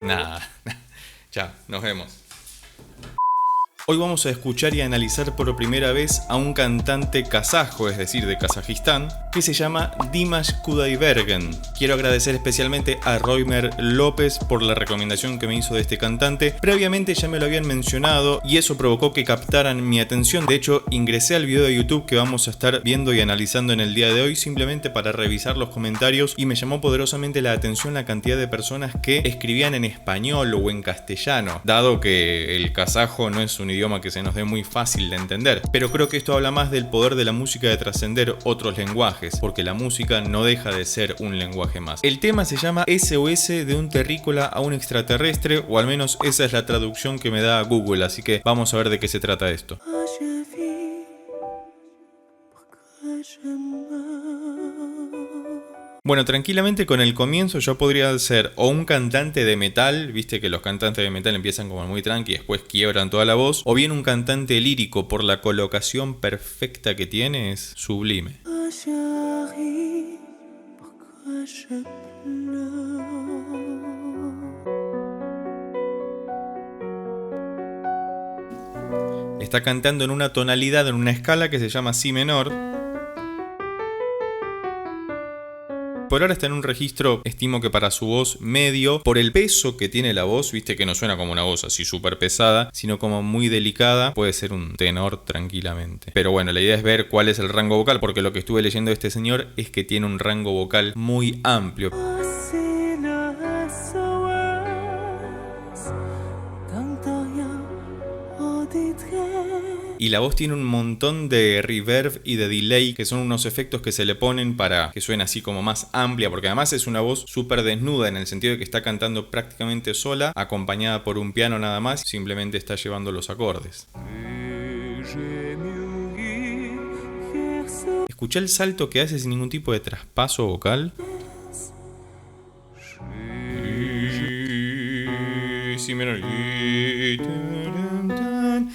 Nada, chao, nos vemos. Hoy vamos a escuchar y analizar por primera vez a un cantante kazajo, es decir, de Kazajistán, que se llama Dimash Kudaibergen. Quiero agradecer especialmente a Roimer López por la recomendación que me hizo de este cantante. Previamente ya me lo habían mencionado y eso provocó que captaran mi atención. De hecho, ingresé al video de YouTube que vamos a estar viendo y analizando en el día de hoy simplemente para revisar los comentarios y me llamó poderosamente la atención la cantidad de personas que escribían en español o en castellano, dado que el kazajo no es un idioma que se nos dé muy fácil de entender, pero creo que esto habla más del poder de la música de trascender otros lenguajes, porque la música no deja de ser un lenguaje más. El tema se llama SOS de un terrícola a un extraterrestre, o al menos esa es la traducción que me da Google, así que vamos a ver de qué se trata esto. Bueno, tranquilamente con el comienzo yo podría ser o un cantante de metal, viste que los cantantes de metal empiezan como muy tranqui y después quiebran toda la voz, o bien un cantante lírico por la colocación perfecta que tiene, es sublime. Está cantando en una tonalidad, en una escala que se llama Si menor. Por ahora está en un registro, estimo que para su voz medio, por el peso que tiene la voz, viste que no suena como una voz así súper pesada, sino como muy delicada, puede ser un tenor tranquilamente. Pero bueno, la idea es ver cuál es el rango vocal, porque lo que estuve leyendo de este señor es que tiene un rango vocal muy amplio. Y la voz tiene un montón de reverb y de delay, que son unos efectos que se le ponen para que suene así como más amplia, porque además es una voz súper desnuda en el sentido de que está cantando prácticamente sola, acompañada por un piano nada más, simplemente está llevando los acordes. ¿Escuchá el salto que hace sin ningún tipo de traspaso vocal? Si menor.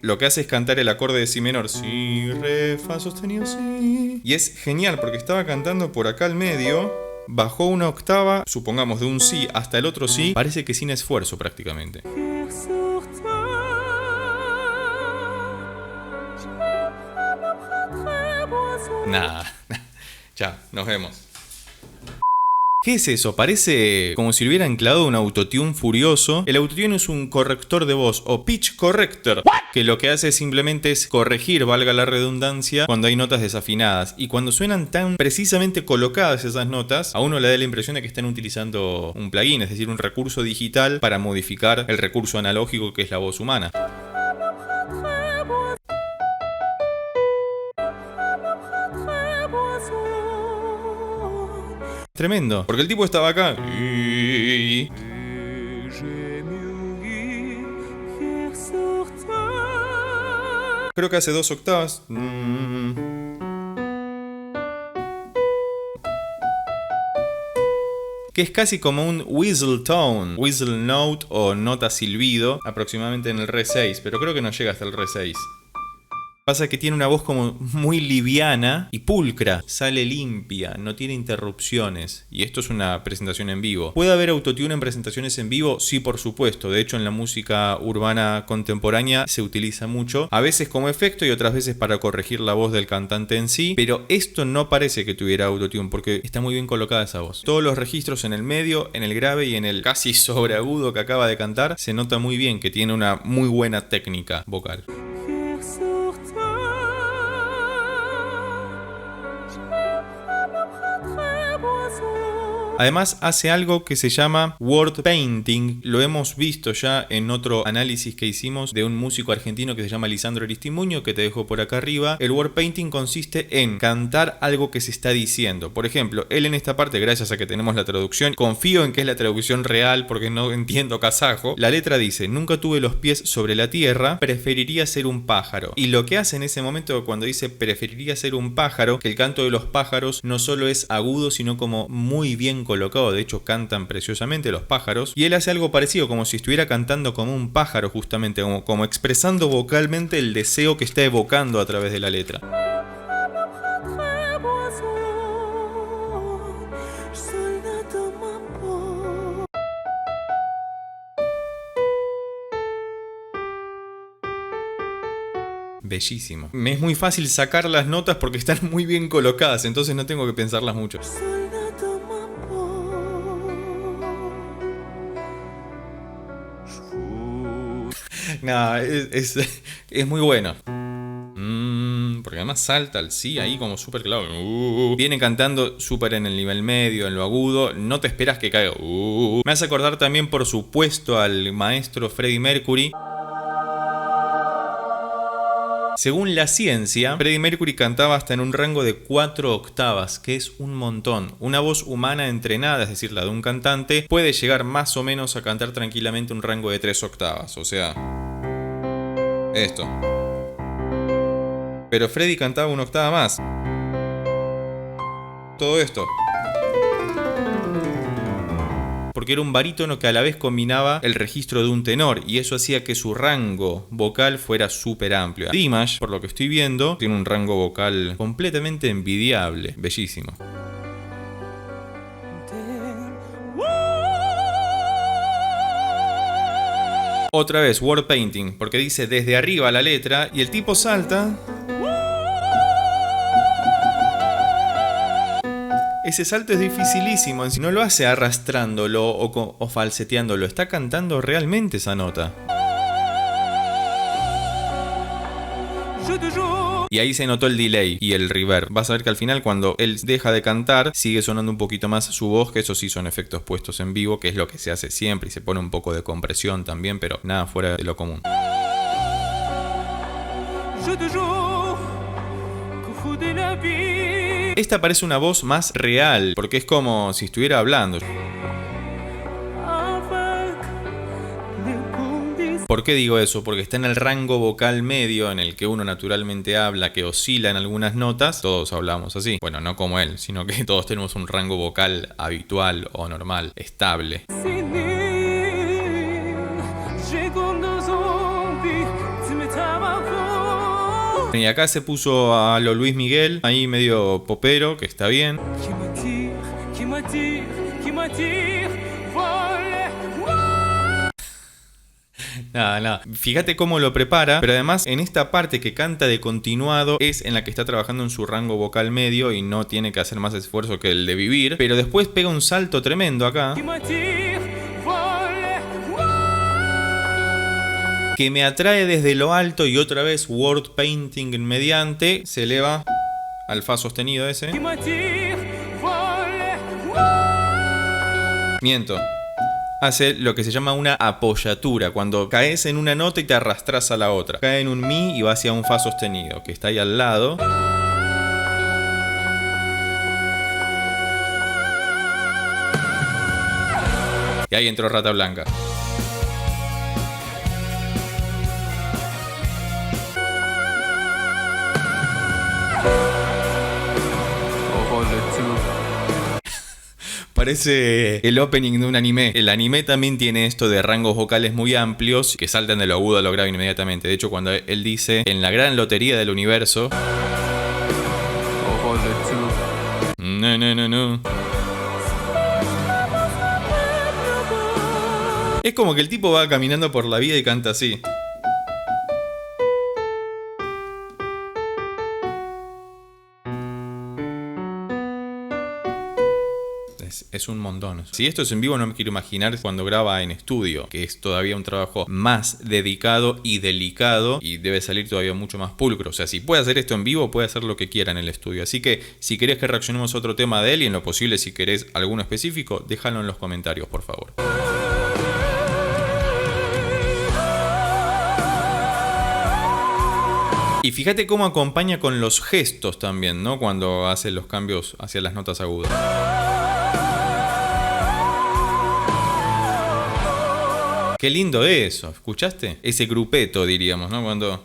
Lo que hace es cantar el acorde de Si menor, Si, Re, Fa sostenido, Si. Y es genial porque estaba cantando por acá al medio, bajó una octava, supongamos de un Si hasta el otro Si, parece que sin esfuerzo prácticamente. Nada, chao, nos vemos. ¿Qué es eso? Parece como si le hubieran clavado un autotune furioso. El autotune es un corrector de voz o pitch corrector, que lo que hace simplemente es corregir, valga la redundancia, cuando hay notas desafinadas. Y cuando suenan tan precisamente colocadas esas notas, a uno le da la impresión de que están utilizando un plugin, es decir, un recurso digital para modificar el recurso analógico que es la voz humana. Tremendo, porque el tipo estaba acá. Creo que hace 2 octavas. Que es casi como un whistle tone, whistle note o nota silbido, aproximadamente en el Re 6, pero creo que no llega hasta el Re 6. Pasa que tiene una voz como muy liviana y pulcra, sale limpia, no tiene interrupciones. Y esto es una presentación en vivo. ¿Puede haber autotune en presentaciones en vivo? Sí, por supuesto. De hecho, en la música urbana contemporánea se utiliza mucho. A veces como efecto y otras veces para corregir la voz del cantante en sí. Pero esto no parece que tuviera autotune porque está muy bien colocada esa voz. Todos los registros en el medio, en el grave y en el casi sobreagudo que acaba de cantar, se nota muy bien que tiene una muy buena técnica vocal. Además hace algo que se llama word painting, lo hemos visto ya en otro análisis que hicimos de un músico argentino que se llama Lisandro Aristimuño, que te dejo por acá arriba. El word painting consiste en cantar algo que se está diciendo. Por ejemplo, él en esta parte, gracias a que tenemos la traducción, confío en que es la traducción real porque no entiendo kazajo. La letra dice: nunca tuve los pies sobre la tierra, preferiría ser un pájaro. Y lo que hace en ese momento cuando dice preferiría ser un pájaro, que el canto de los pájaros no solo es agudo, sino como muy bien colocado, de hecho cantan preciosamente los pájaros, y él hace algo parecido, como si estuviera cantando como un pájaro justamente, como expresando vocalmente el deseo que está evocando a través de la letra. Bellísimo. Me es muy fácil sacar las notas porque están muy bien colocadas, entonces no tengo que pensarlas mucho. No, es muy bueno. Porque además salta al sí ahí como súper claro. Viene cantando súper en el nivel medio, en lo agudo. No te esperas que caiga. Me hace acordar también, por supuesto, al maestro Freddie Mercury. Según la ciencia, Freddie Mercury cantaba hasta en un rango de 4 octavas, que es un montón. Una voz humana entrenada, es decir, la de un cantante, puede llegar más o menos a cantar tranquilamente un rango de 3 octavas. O sea, esto. Pero Freddie cantaba una octava más. Todo esto. Porque era un barítono que a la vez combinaba el registro de un tenor, y eso hacía que su rango vocal fuera súper amplio. Dimash, por lo que estoy viendo, tiene un rango vocal completamente envidiable. Bellísimo. Otra vez, word painting, porque dice desde arriba la letra y el tipo salta. Ese salto es dificilísimo, no lo hace arrastrándolo o falseteándolo, está cantando realmente esa nota. Y ahí se notó el delay y el reverb. Vas a ver que al final, cuando él deja de cantar, sigue sonando un poquito más su voz, que eso sí son efectos puestos en vivo, que es lo que se hace siempre, y se pone un poco de compresión también, pero nada fuera de lo común. Esta parece una voz más real, porque es como si estuviera hablando. ¿Por qué digo eso? Porque está en el rango vocal medio en el que uno naturalmente habla, que oscila en algunas notas. Todos hablamos así. Bueno, no como él, sino que todos tenemos un rango vocal habitual o normal, estable. Y acá se puso a lo Luis Miguel, ahí medio popero, que está bien. Nada. Fíjate cómo lo prepara, pero además en esta parte que canta de continuado es en la que está trabajando en su rango vocal medio y no tiene que hacer más esfuerzo que el de vivir, pero después pega un salto tremendo acá, que me atrae desde lo alto, y otra vez word painting mediante, se eleva al fa sostenido ese. Miento. Hace lo que se llama una apoyatura, cuando caes en una nota y te arrastras a la otra. Cae en un mi y va hacia un fa sostenido, que está ahí al lado. Y ahí entró Rata Blanca. Parece el opening de un anime. El anime también tiene esto de rangos vocales muy amplios que saltan de lo agudo a lo grave inmediatamente. De hecho, cuando él dice en la gran lotería del universo, no. Es como que el tipo va caminando por la vida y canta así. Es un montón. Si esto es en vivo, no me quiero imaginar cuando graba en estudio, que es todavía un trabajo más dedicado y delicado, y debe salir todavía mucho más pulcro. O sea, si puede hacer esto en vivo, puede hacer lo que quiera en el estudio. Así que si querés que reaccionemos a otro tema de él, y en lo posible si querés alguno específico, déjalo en los comentarios, por favor. Y fíjate cómo acompaña con los gestos también, ¿no? Cuando hace los cambios hacia las notas agudas. Qué lindo eso, ¿escuchaste? Ese grupeto, diríamos, ¿no? Cuando...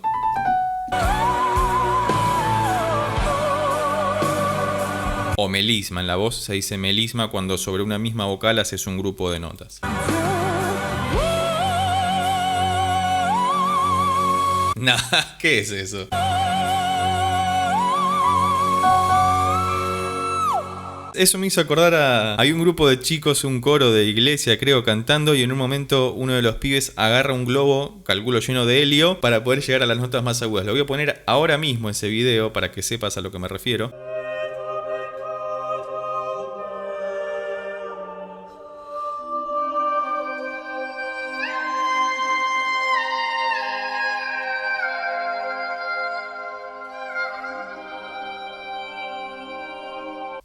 O melisma, en la voz se dice melisma cuando sobre una misma vocal haces un grupo de notas. Nah, ¿qué es eso? Eso me hizo acordar a... Hay un grupo de chicos, un coro de iglesia creo, cantando, y en un momento uno de los pibes agarra un globo, calculo lleno de helio, para poder llegar a las notas más agudas. Lo voy a poner ahora mismo ese video para que sepas a lo que me refiero.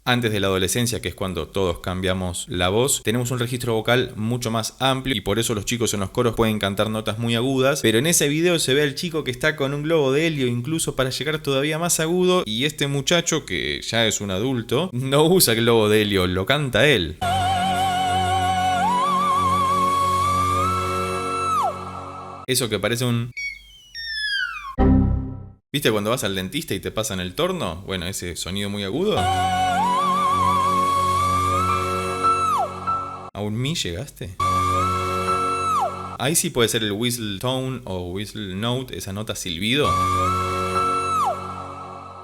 Antes de la adolescencia, que es cuando todos cambiamos la voz, tenemos un registro vocal mucho más amplio y por eso los chicos en los coros pueden cantar notas muy agudas, pero en ese video se ve al chico que está con un globo de helio incluso para llegar todavía más agudo, y este muchacho, que ya es un adulto, no usa el globo de helio, lo canta él. Eso que parece un... ¿Viste cuando vas al dentista y te pasan el torno? Bueno, ese sonido muy agudo. ¿A un mi llegaste? Ahí sí puede ser el whistle tone o whistle note, esa nota silbido.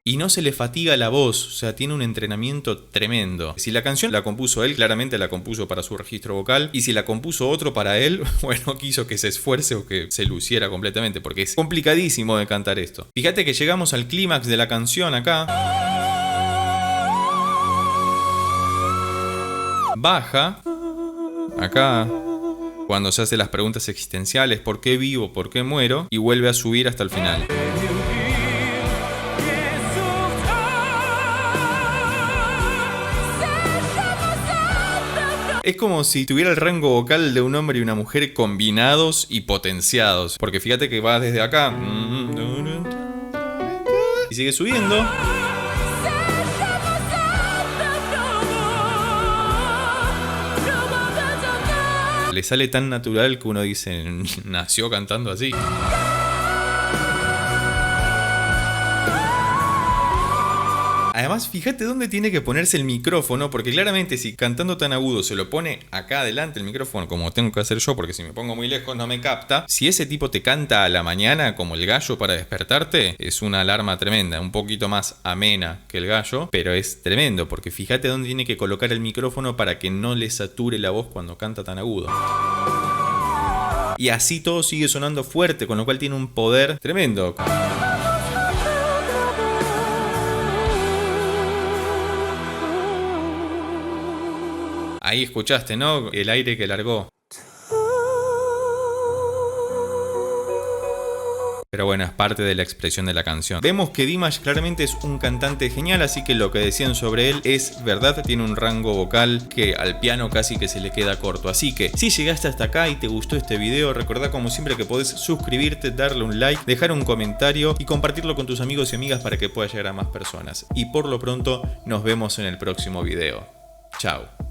Y no se le fatiga la voz, o sea, tiene un entrenamiento tremendo. Si la canción la compuso él, claramente la compuso para su registro vocal. Y si la compuso otro para él, bueno, quiso que se esfuerce o que se luciera completamente, porque es complicadísimo de cantar esto. Fíjate que llegamos al clímax de la canción acá. Baja. Acá, cuando se hace las preguntas existenciales, ¿por qué vivo? ¿Por qué muero? Y vuelve a subir hasta el final. Es como si tuviera el rango vocal de un hombre y una mujer combinados y potenciados. Porque fíjate que va desde acá. Y sigue subiendo. Le sale tan natural que uno dice, nació cantando así. Además, fíjate dónde tiene que ponerse el micrófono, porque claramente si cantando tan agudo se lo pone acá adelante el micrófono, como tengo que hacer yo, porque si me pongo muy lejos no me capta. Si ese tipo te canta a la mañana como el gallo para despertarte, es una alarma tremenda, un poquito más amena que el gallo, pero es tremendo, porque fíjate dónde tiene que colocar el micrófono para que no le sature la voz cuando canta tan agudo. Y así todo sigue sonando fuerte, con lo cual tiene un poder tremendo. Ahí escuchaste, ¿no? El aire que largó. Pero bueno, es parte de la expresión de la canción. Vemos que Dimash claramente es un cantante genial, así que lo que decían sobre él es verdad. Tiene un rango vocal que al piano casi que se le queda corto. Así que si llegaste hasta acá y te gustó este video, recordá como siempre que podés suscribirte, darle un like, dejar un comentario y compartirlo con tus amigos y amigas para que pueda llegar a más personas. Y por lo pronto nos vemos en el próximo video. Chao.